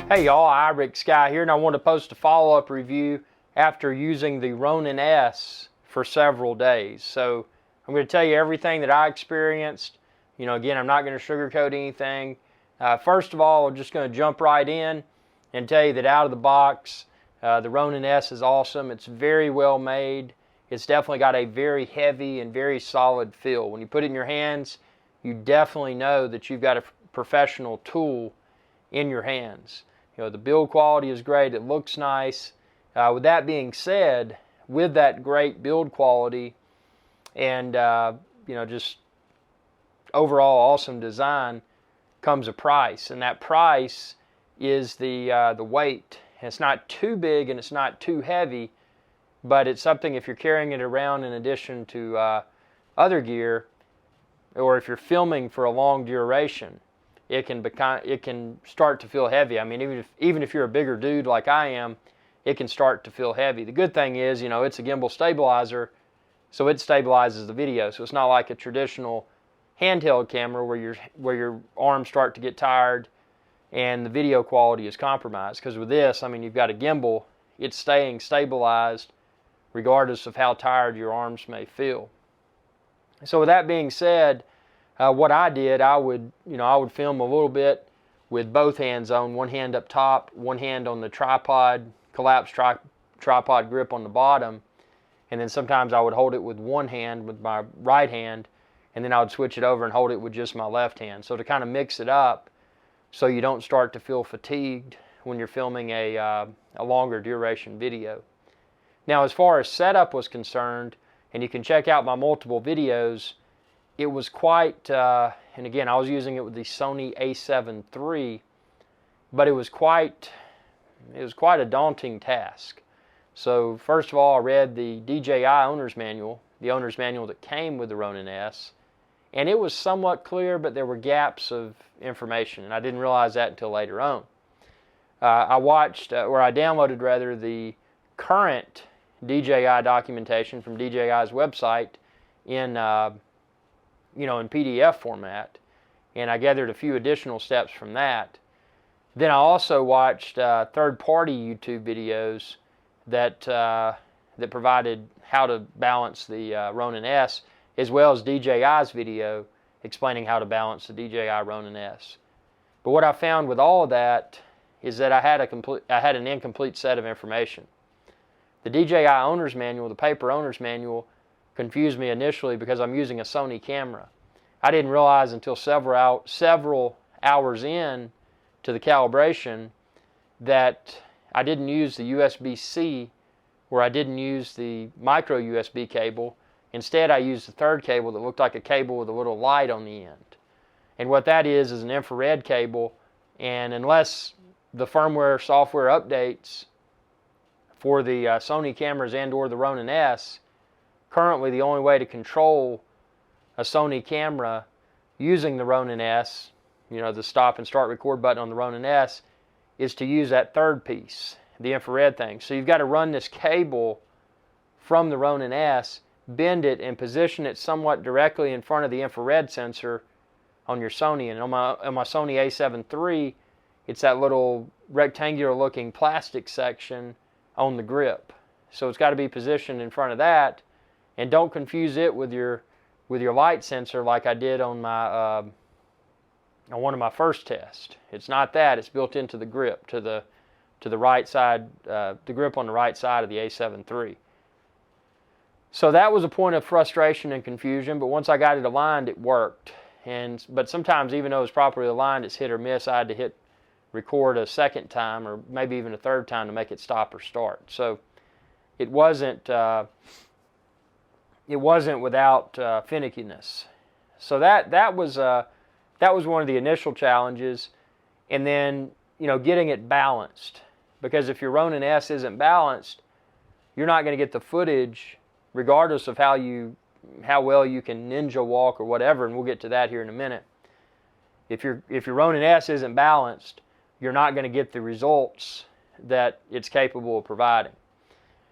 Hey y'all, iRick Sky here, and I want to post a follow-up review after using the Ronin-S for several days. So I'm going to tell you everything that I experienced. Again, I'm not going to sugarcoat anything. First of all, I'm just going to jump right in and tell you that out of the box, the Ronin-S is awesome. It's very well made. It's definitely got a very heavy and very solid feel. When you put it in your hands, you definitely know that you've got a professional tool in your hands. The build quality is great. It looks nice. With that being said, with that great build quality and just overall awesome design comes a price, and that price is the weight. It's not too big and it's not too heavy, but it's something if you're carrying it around in addition to other gear, or if you're filming for a long duration, it can start to feel heavy. I mean, even if you're a bigger dude like I am, it can start to feel heavy. The good thing is, it's a gimbal stabilizer, so it stabilizes the video. So it's not like a traditional handheld camera where your arms start to get tired and the video quality is compromised. Because with this, you've got a gimbal, it's staying stabilized regardless of how tired your arms may feel. So with that being said, what I did, I would film a little bit with both hands on, one hand up top, one hand on the tripod, collapsed tripod grip on the bottom, and then sometimes I would hold it with one hand, with my right hand, and then I would switch it over and hold it with just my left hand. So to kind of mix it up so you don't start to feel fatigued when you're filming a longer duration video. Now, as far as setup was concerned, and you can check out my multiple videos, it was quite, and again, I was using it with the Sony a7 III, but it was quite a daunting task. So first of all, I read the DJI owner's manual, the owner's manual that came with the Ronin-S, and it was somewhat clear, but there were gaps of information, and I didn't realize that until later on. I downloaded rather, the current DJI documentation from DJI's website in in PDF format, and I gathered a few additional steps from that. Then I also watched third-party YouTube videos that provided how to balance the Ronin-S, as well as DJI's video explaining how to balance the DJI Ronin-S. But what I found with all of that is that I had an incomplete set of information. The DJI owner's manual, the paper owner's manual, confused me initially because I'm using a Sony camera. I didn't realize until several hours in to the calibration that I didn't use the USB-C, or I didn't use the micro USB cable. Instead, I used the third cable that looked like a cable with a little light on the end. And what that is an infrared cable, and unless the firmware software updates for the Sony cameras and or the Ronin-S, currently the only way to control a Sony camera using the Ronin-S, the stop and start record button on the Ronin-S, is to use that third piece, the infrared thing. So you've got to run this cable from the Ronin-S, bend it, and position it somewhat directly in front of the infrared sensor on your Sony. And on my Sony a7 III, it's that little rectangular looking plastic section on the grip. So it's got to be positioned in front of that. And don't confuse it with your light sensor like I did on my on one of my first tests. It's not that. It's built into the grip, to the right side, the grip on the right side of the a7 III. So that was a point of frustration and confusion, but once I got it aligned, it worked. But sometimes, even though it's properly aligned, it's hit or miss. I had to hit record a second time, or maybe even a third time, to make it stop or start. So it wasn't without finickiness. So that was one of the initial challenges, and then getting it balanced, because if your Ronin-S isn't balanced, you're not going to get the footage, regardless of how well you can ninja walk or whatever, and we'll get to that here in a minute. If your Ronin-S isn't balanced, you're not going to get the results that it's capable of providing.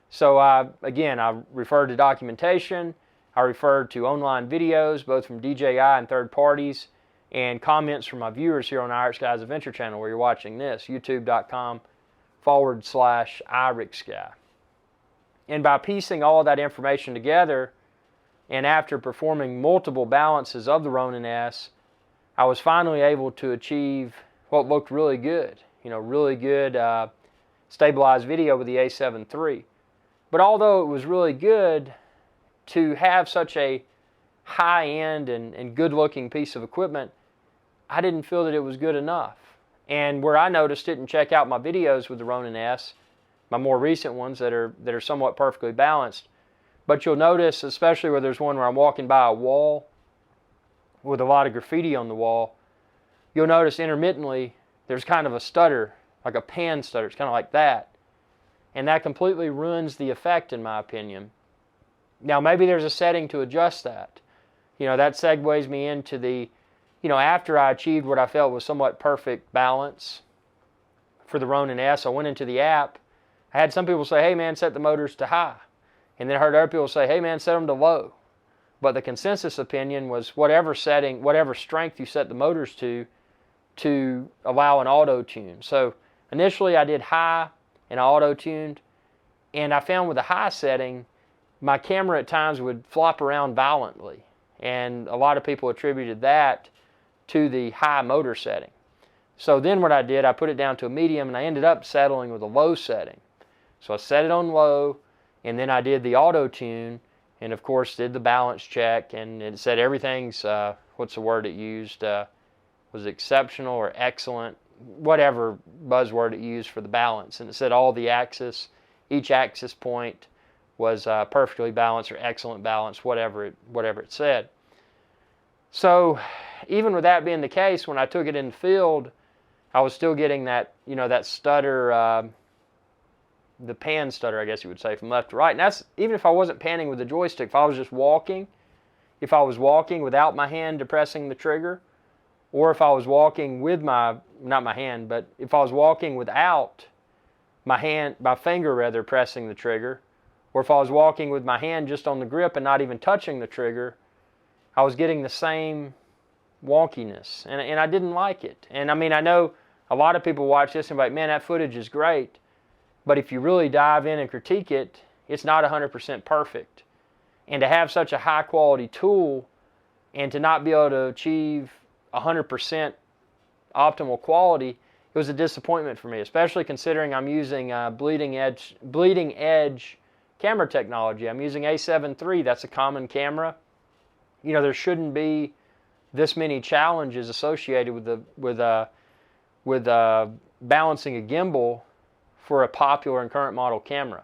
So again, I referred to documentation, I referred to online videos, both from DJI and third parties, and comments from my viewers here on the Irish Guy's Adventure channel where you're watching this, youtube.com/IrixGuy. And by piecing all of that information together, and after performing multiple balances of the Ronin-S, I was finally able to achieve what looked really good. Really good stabilized video with the A7 III. But although it was really good to have such a high-end and good-looking piece of equipment, I didn't feel that it was good enough. And where I noticed it, and check out my videos with the Ronin-S, my more recent ones that are somewhat perfectly balanced, but you'll notice, especially where there's one where I'm walking by a wall with a lot of graffiti on the wall, you'll notice intermittently there's kind of a stutter, like a pan stutter. It's kind of like that. And that completely ruins the effect, in my opinion. Now, maybe there's a setting to adjust that. That segues me into the, after I achieved what I felt was somewhat perfect balance for the Ronin-S, I went into the app. I had some people say, hey man, set the motors to high. And then I heard other people say, hey man, set them to low. But the consensus opinion was whatever setting, whatever strength you set the motors to allow an auto-tune. So initially I did high and auto-tuned, and I found with the high setting, my camera at times would flop around violently. And a lot of people attributed that to the high motor setting. So then what I did, I put it down to a medium, and I ended up settling with a low setting. So I set it on low, and then I did the auto-tune, and of course did the balance check, and it said everything's, what's the word it used, was exceptional or excellent, whatever buzzword it used for the balance. And it said all the axis, each axis point was perfectly balanced or excellent balance, whatever it said. So even with that being the case, when I took it in the field, I was still getting that, that stutter, the pan stutter, I guess you would say, from left to right. And that's even if I wasn't panning with the joystick. If I was just walking, if I was walking without my hand depressing the trigger, or if I was walking with not my hand, but if I was walking without my finger rather, pressing the trigger, or if I was walking with my hand just on the grip and not even touching the trigger, I was getting the same wonkiness, and I didn't like it. And I mean, I know a lot of people watch this and be like, man, that footage is great, but if you really dive in and critique it, it's not 100% perfect. And to have such a high quality tool and to not be able to achieve 100% optimal quality, it was a disappointment for me, especially considering I'm using bleeding edge camera technology. I'm using A7 III. That's a common camera. There shouldn't be this many challenges associated with balancing a gimbal for a popular and current model camera.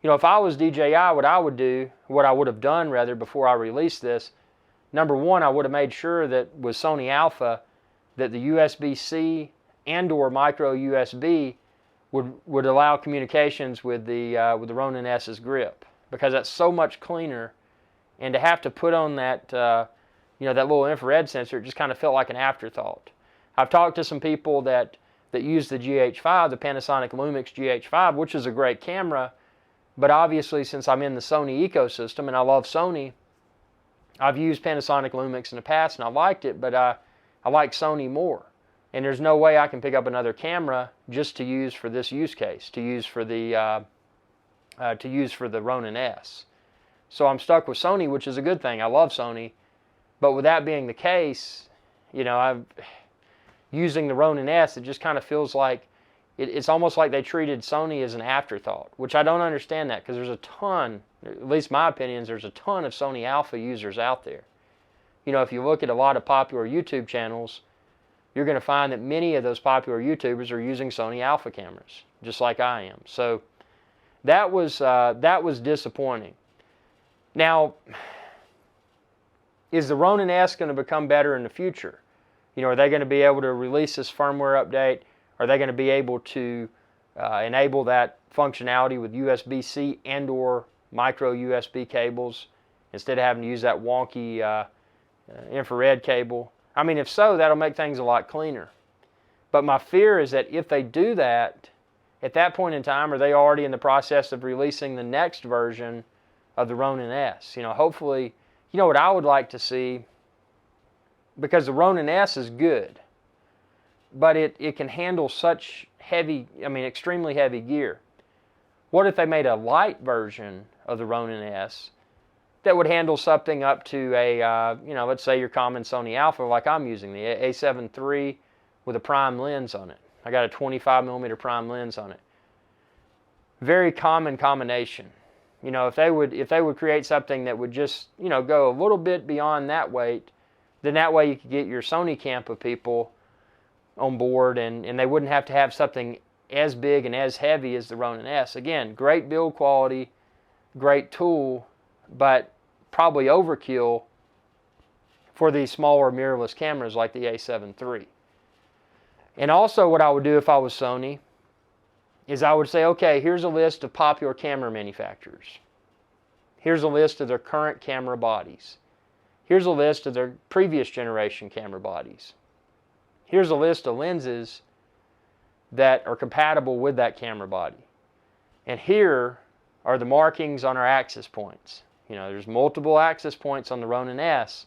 If I was DJI, what I would have done before I released this, number one, I would have made sure that with Sony Alpha that the USB-C and/or micro USB would allow communications with the Ronin-S's grip, because that's so much cleaner. And to have to put on that that little infrared sensor, it just kind of felt like an afterthought. I've talked to some people that use the GH5, the Panasonic Lumix GH5, which is a great camera, but obviously since I'm in the Sony ecosystem and I love Sony, I've used Panasonic Lumix in the past and I liked it, but I like Sony more. And there's no way I can pick up another camera just to use for this use case, to use for the Ronin-S. So I'm stuck with Sony, which is a good thing. I love Sony, but with that being the case, I'm using the Ronin-S. It just kind of feels like it's almost like they treated Sony as an afterthought, which I don't understand that, because there's a ton, at least my opinion is, there's a ton of Sony Alpha users out there. If you look at a lot of popular YouTube channels, you're going to find that many of those popular YouTubers are using Sony Alpha cameras, just like I am. So that was disappointing. Now, is the Ronin-S going to become better in the future? Are they going to be able to release this firmware update? Are they going to be able to enable that functionality with USB-C and/or micro USB cables instead of having to use that wonky infrared cable? I mean, if so, that'll make things a lot cleaner. But my fear is that if they do that, at that point in time, are they already in the process of releasing the next version of the Ronin-S? Hopefully, what I would like to see because the Ronin-S is good, but it can handle such heavy, extremely heavy gear. What if they made a light version of the Ronin-S that would handle something up to a, let's say your common Sony Alpha like I'm using, the A7 III with a prime lens on it. I got a 25mm prime lens on it. Very common combination. If they would create something that would just, go a little bit beyond that weight, then that way you could get your Sony camp of people on board, and they wouldn't have to have something as big and as heavy as the Ronin-S. Again, great build quality, great tool, but probably overkill for these smaller mirrorless cameras like the A7 III. And also what I would do if I was Sony is I would say, okay, here's a list of popular camera manufacturers. Here's a list of their current camera bodies. Here's a list of their previous generation camera bodies. Here's a list of lenses that are compatible with that camera body. And here are the markings on our access points. There's multiple access points on the Ronin-S.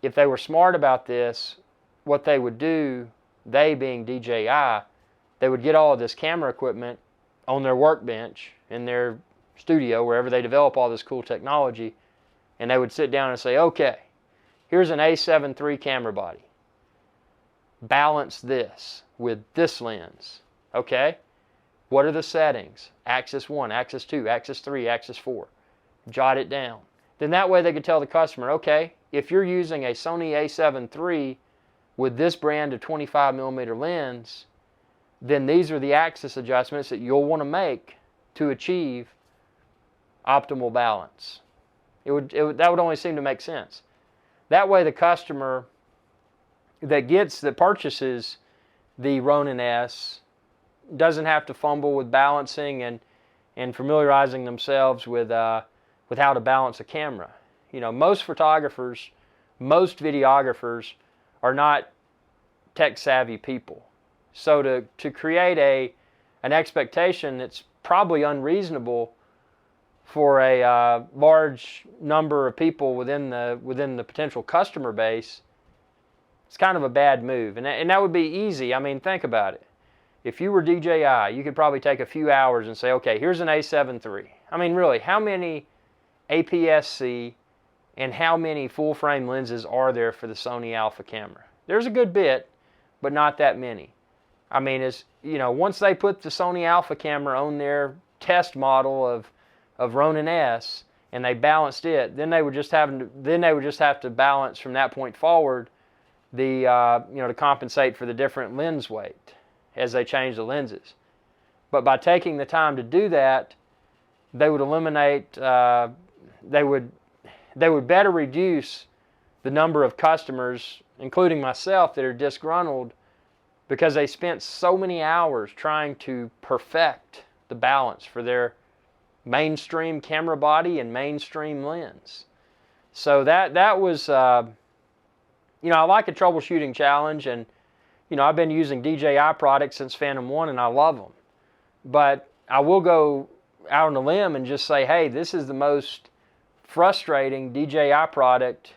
If they were smart about this, what they would do, they being DJI, they would get all of this camera equipment on their workbench in their studio, wherever they develop all this cool technology, and they would sit down and say, okay, here's an A7 III camera body. Balance this with this lens. Okay? What are the settings? Axis 1, Axis 2, Axis 3, Axis 4. Jot it down. Then that way they could tell the customer, okay, if you're using a Sony A7 III with this brand of 25mm lens, then these are the axis adjustments that you'll want to make to achieve optimal balance. That would only seem to make sense. That way the customer that purchases the Ronin-S doesn't have to fumble with balancing and familiarizing themselves with how to balance a camera. Most photographers, most videographers are not tech-savvy people. So to create an expectation that's probably unreasonable for a large number of people within the potential customer base, it's kind of a bad move. And that would be easy. Think about it. If you were DJI, you could probably take a few hours and say, okay, here's an A7 III. Really, how many APS-C and how many full-frame lenses are there for the Sony Alpha camera? There's a good bit, but not that many. Once they put the Sony Alpha camera on their test model of Ronin-S and they balanced it, then they would just have to balance from that point forward to compensate for the different lens weight as they change the lenses. But by taking the time to do that, they would eliminate, they would better reduce the number of customers, including myself, that are disgruntled because they spent so many hours trying to perfect the balance for their mainstream camera body and mainstream lens. So that was, I like a troubleshooting challenge, and I've been using DJI products since Phantom 1 and I love them. But I will go out on a limb and just say, hey, this is the most frustrating DJI product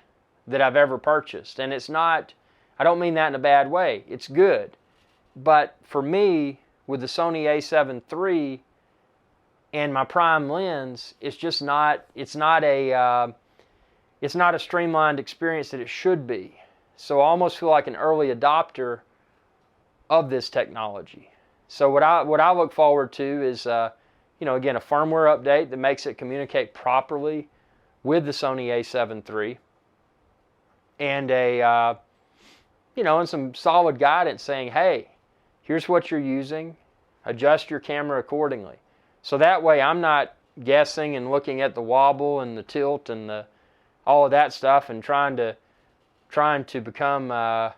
that I've ever purchased. And it's not, I don't mean that in a bad way. It's good. But for me, with the Sony A7 III and my prime lens, it's just not, it's not a streamlined experience that it should be. So I almost feel like an early adopter of this technology. So what I look forward to is, again, a firmware update that makes it communicate properly with the Sony A7 III, and and some solid guidance saying, hey, here's what you're using, adjust your camera accordingly. So that way I'm not guessing and looking at the wobble and the tilt and all of that stuff and trying to become up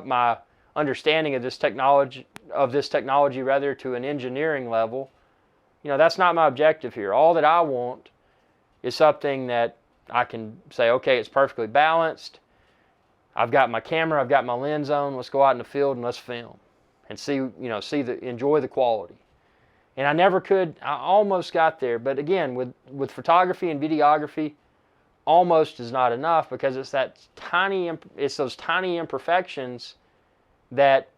my understanding of this technology to an engineering level. That's not my objective here. All that I want is something that I can say, okay, it's perfectly balanced. I've got my camera, I've got my lens on. Let's go out in the field and let's film and enjoy the quality. And I almost got there, but again, with photography and videography, almost is not enough, because it's those tiny imperfections that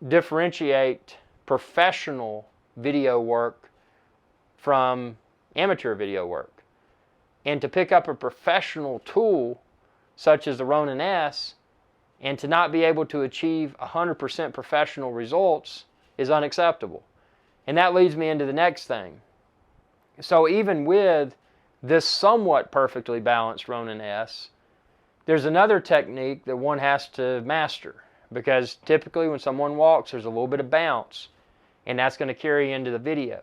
differentiate professional video work from amateur video work. And to pick up a professional tool such as the Ronin-S and to not be able to achieve 100% professional results is unacceptable. And that leads me into the next thing. So even with this somewhat perfectly balanced Ronin-S, there's another technique that one has to master, because typically when someone walks, there's a little bit of bounce, and that's going to carry into the video.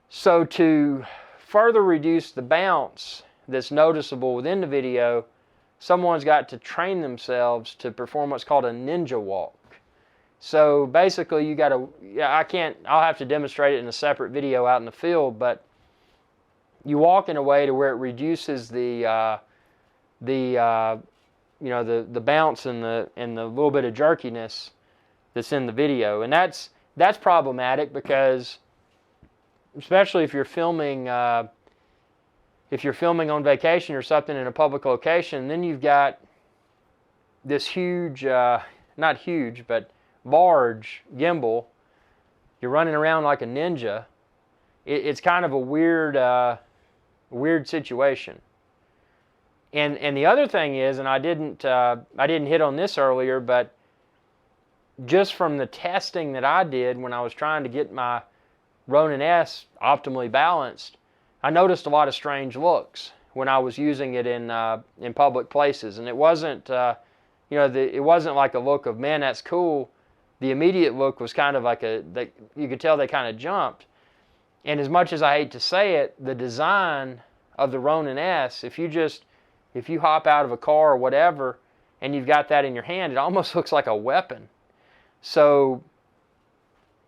So to further reduce the bounce that's noticeable within the video, someone's got to train themselves to perform what's called a ninja walk. So basically you got to, I'll have to demonstrate it in a separate video out in the field, but you walk in a way to where it reduces the bounce and the little bit of jerkiness that's in the video. And that's problematic, because especially if you're filming on vacation or something in a public location, then you've got this huge, not huge, but large gimbal. You're running around like a ninja. It's kind of a weird situation. And the other thing is, and I didn't hit on this earlier, but just from the testing that I did when I was trying to get my Ronin-S optimally balanced, I noticed a lot of strange looks when I was using it in public places. And it wasn't it wasn't like a look of, man, that's cool. The immediate look was kind of like you could tell they kind of jumped. And as much as I hate to say it, the design of the Ronin-S, if you hop out of a car or whatever and you've got that in your hand, it almost looks like a weapon. So,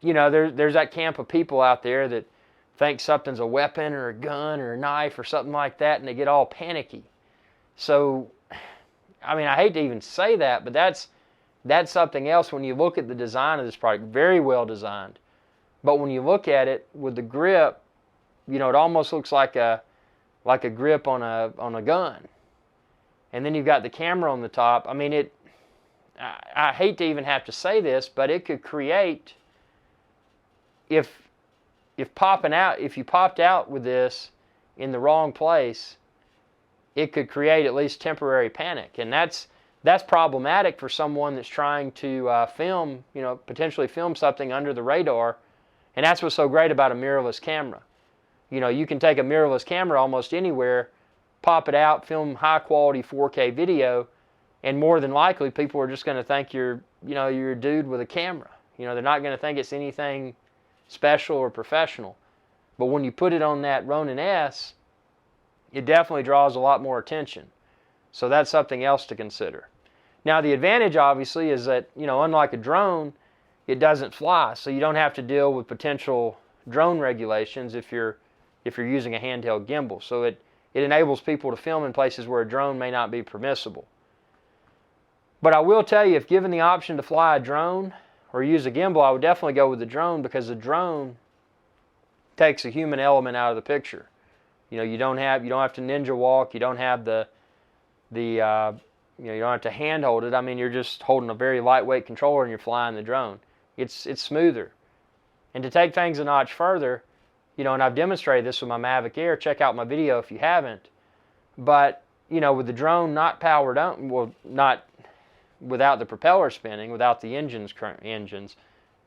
there's that camp of people out there that think something's a weapon or a gun or a knife or something like that, and they get all panicky. So, I hate to even say that, but that's something else. When you look at the design of this product, very well designed. But when you look at it with the grip, it almost looks like a grip on a gun. And then you've got the camera on the top. I hate to even have to say this, but it could create, if you popped out with this in the wrong place, it could create at least temporary panic. And that's problematic for someone that's trying to film, potentially film something under the radar. And that's what's so great about a mirrorless camera. You can take a mirrorless camera almost anywhere, pop it out, film high quality 4K video, and more than likely people are just going to think you're a dude with a camera. They're not going to think it's anything special or professional. But when you put it on that Ronin-S, it definitely draws a lot more attention. So that's something else to consider. Now the advantage obviously is that, unlike a drone, it doesn't fly, so you don't have to deal with potential drone regulations if you're using a handheld gimbal. So it enables people to film in places where a drone may not be permissible. But I will tell you, if given the option to fly a drone or use a gimbal, I would definitely go with the drone, because the drone takes a human element out of the picture. You don't have to ninja walk. You don't have you don't have to handhold it. You're just holding a very lightweight controller and you're flying the drone. It's smoother. And to take things a notch further, and I've demonstrated this with my Mavic Air. Check out my video if you haven't. But, with the drone not powered on, not without the propeller spinning, without the engines,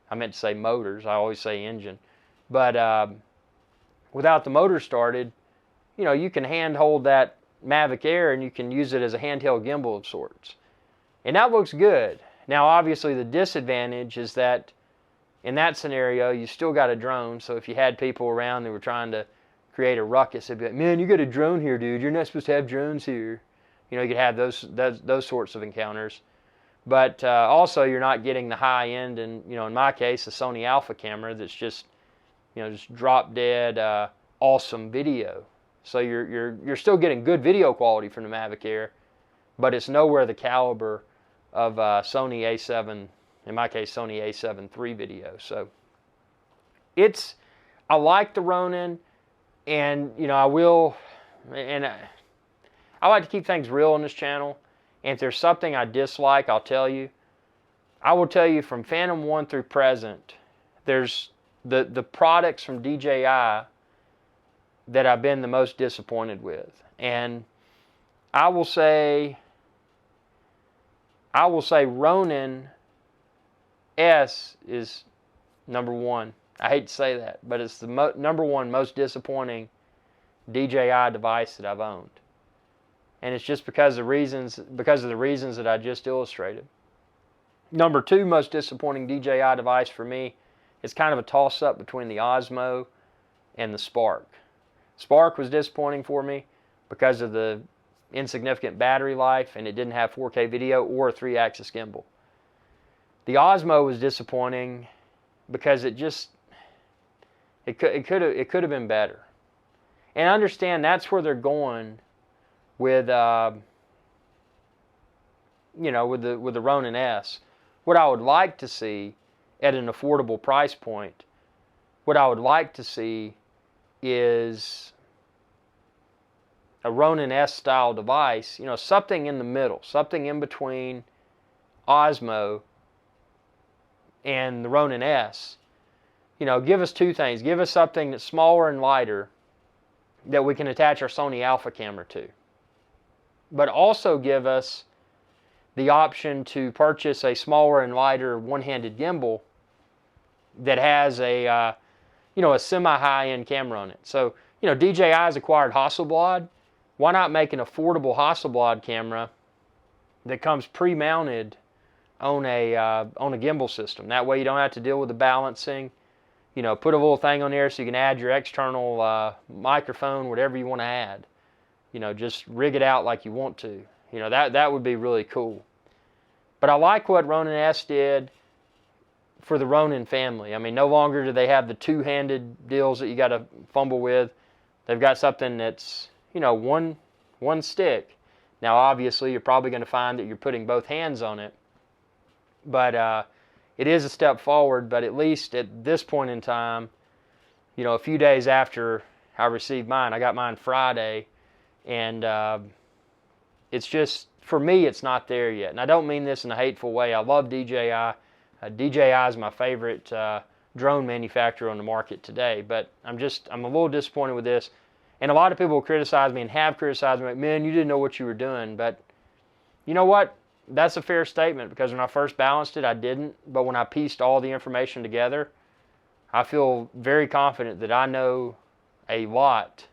I meant to say motors. I always say engine. But without the motor started, you can handhold that Mavic Air and you can use it as a handheld gimbal of sorts. And that looks good. Now, obviously, the disadvantage is that in that scenario, you still got a drone. So if you had people around that were trying to create a ruckus, they'd be like, man, you got a drone here, dude. You're not supposed to have drones here. You could have those sorts of encounters. But also, you're not getting the high end, and in my case, a Sony Alpha camera that's just drop dead awesome video. So you're still getting good video quality from the Mavic Air, but it's nowhere the caliber of Sony A7, in my case, Sony A7 III video. So I like the Ronin, and I will, and I like to keep things real on this channel, and if there's something I dislike, I'll tell you. I will tell you from Phantom 1 through present, there's the products from DJI that I've been the most disappointed with. And I will say Ronin-S is number one. I hate to say that, but it's the number one most disappointing DJI device that I've owned. And it's just because of the reasons that I just illustrated. Number two most disappointing DJI device for me is kind of a toss-up between the Osmo and the Spark. Spark was disappointing for me because of the insignificant battery life, and it didn't have 4K video or a 3-axis gimbal. The Osmo was disappointing because it could have been better. And I understand that's where they're going with with the Ronin-S. What I would like to see at an affordable price point, what I would like to see is a Ronin-S style device, something in the middle, something in between Osmo and the Ronin-S. Give us two things. Give us something that's smaller and lighter that we can attach our Sony Alpha camera to. But also give us the option to purchase a smaller and lighter one-handed gimbal that has a semi-high-end camera on it. So, DJI has acquired Hasselblad. Why not make an affordable Hasselblad camera that comes pre-mounted on a gimbal system? That way you don't have to deal with the balancing. Put a little thing on there so you can add your external microphone, whatever you want to add. Just rig it out like you want to. That would be really cool. But I like what Ronin-S did for the Ronin family. I mean, no longer do they have the two-handed deals that you got to fumble with. They've got something that's, one stick. Now, obviously, you're probably going to find that you're putting both hands on it. But it is a step forward. But at least at this point in time, a few days after I received mine, I got mine Friday, and it's just, for me, it's not there yet. And I don't mean this in a hateful way. I love DJI. DJI is my favorite drone manufacturer on the market today. But I'm a little disappointed with this. And a lot of people will criticize me and have criticized me, like, man, you didn't know what you were doing. But you know what? That's a fair statement, because when I first balanced it, I didn't. But when I pieced all the information together, I feel very confident that I know a lot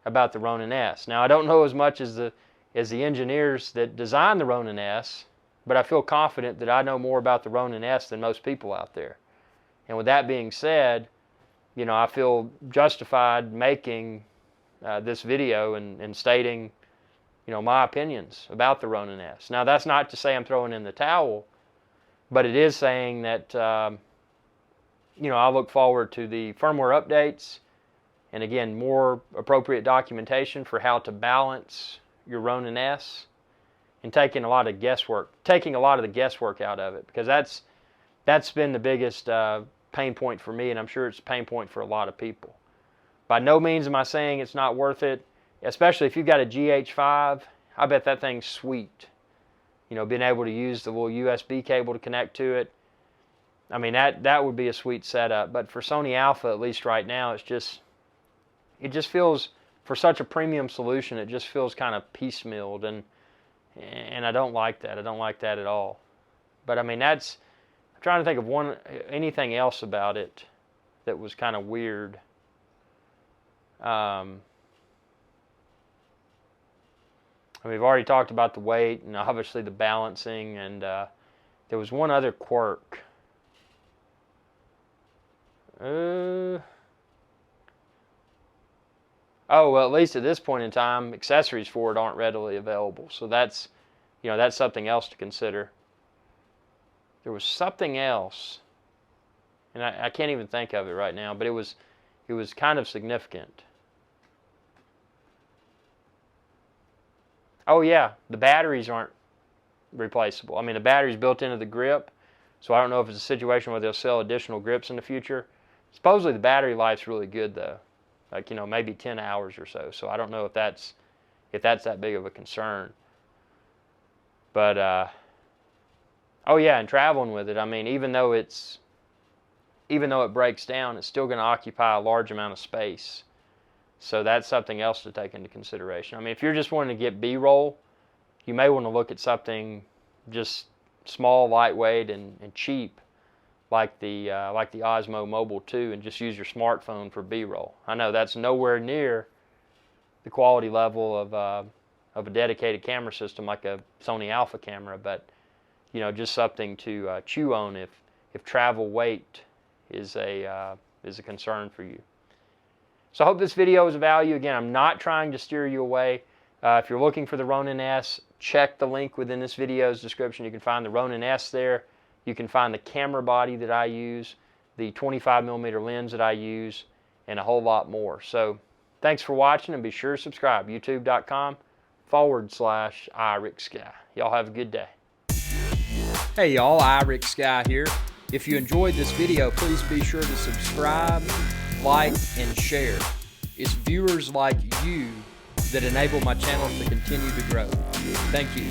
about the Ronin-S. Now, I don't know as much as the engineers that designed the Ronin-S, but I feel confident that I know more about the Ronin-S than most people out there. And with that being said, I feel justified making this video and stating, my opinions about the Ronin-S. Now, that's not to say I'm throwing in the towel, but it is saying that, I look forward to the firmware updates, and again, more appropriate documentation for how to balance your Ronin-S, and taking a lot of the guesswork out of it, because that's been the biggest pain point for me, and I'm sure it's a pain point for a lot of people. By no means am I saying it's not worth it, especially if you've got a GH5. I bet that thing's sweet. Being able to use the little USB cable to connect to it. I mean, that would be a sweet setup. But for Sony Alpha, at least right now, it just feels, for such a premium solution, it just feels kind of piecemealed, and I don't like that. I don't like that at all. But I mean, I'm trying to think of anything else about it that was kind of weird. We've already talked about the weight and obviously the balancing, and there was one other quirk. Oh, well, at least at this point in time, accessories for it aren't readily available. So that's something else to consider. There was something else, and I can't even think of it right now, but it was kind of significant. Oh yeah, the batteries aren't replaceable. I mean, the battery's built into the grip, so I don't know if it's a situation where they'll sell additional grips in the future. Supposedly the battery life's really good though, like maybe 10 hours or so. So I don't know if that's if that's that big of a concern. But oh yeah, and traveling with it, I mean, even though it breaks down, it's still going to occupy a large amount of space. So that's something else to take into consideration. I mean, if you're just wanting to get B-roll, you may want to look at something just small, lightweight, and cheap, like the Osmo Mobile 2, and just use your smartphone for B-roll. I know that's nowhere near the quality level of a dedicated camera system like a Sony Alpha camera, but you know, just something to chew on if travel weight is a concern for you. So I hope this video was of value. Again, I'm not trying to steer you away. If you're looking for the Ronin-S, check the link within this video's description. You can find the Ronin-S there. You can find the camera body that I use, the 25mm lens that I use, and a whole lot more. So thanks for watching, and be sure to subscribe. YouTube.com/iRickSky. Y'all have a good day. Hey y'all, iRickSky here. If you enjoyed this video, please be sure to subscribe, like, and share. It's viewers like you that enable my channel to continue to grow. Thank you.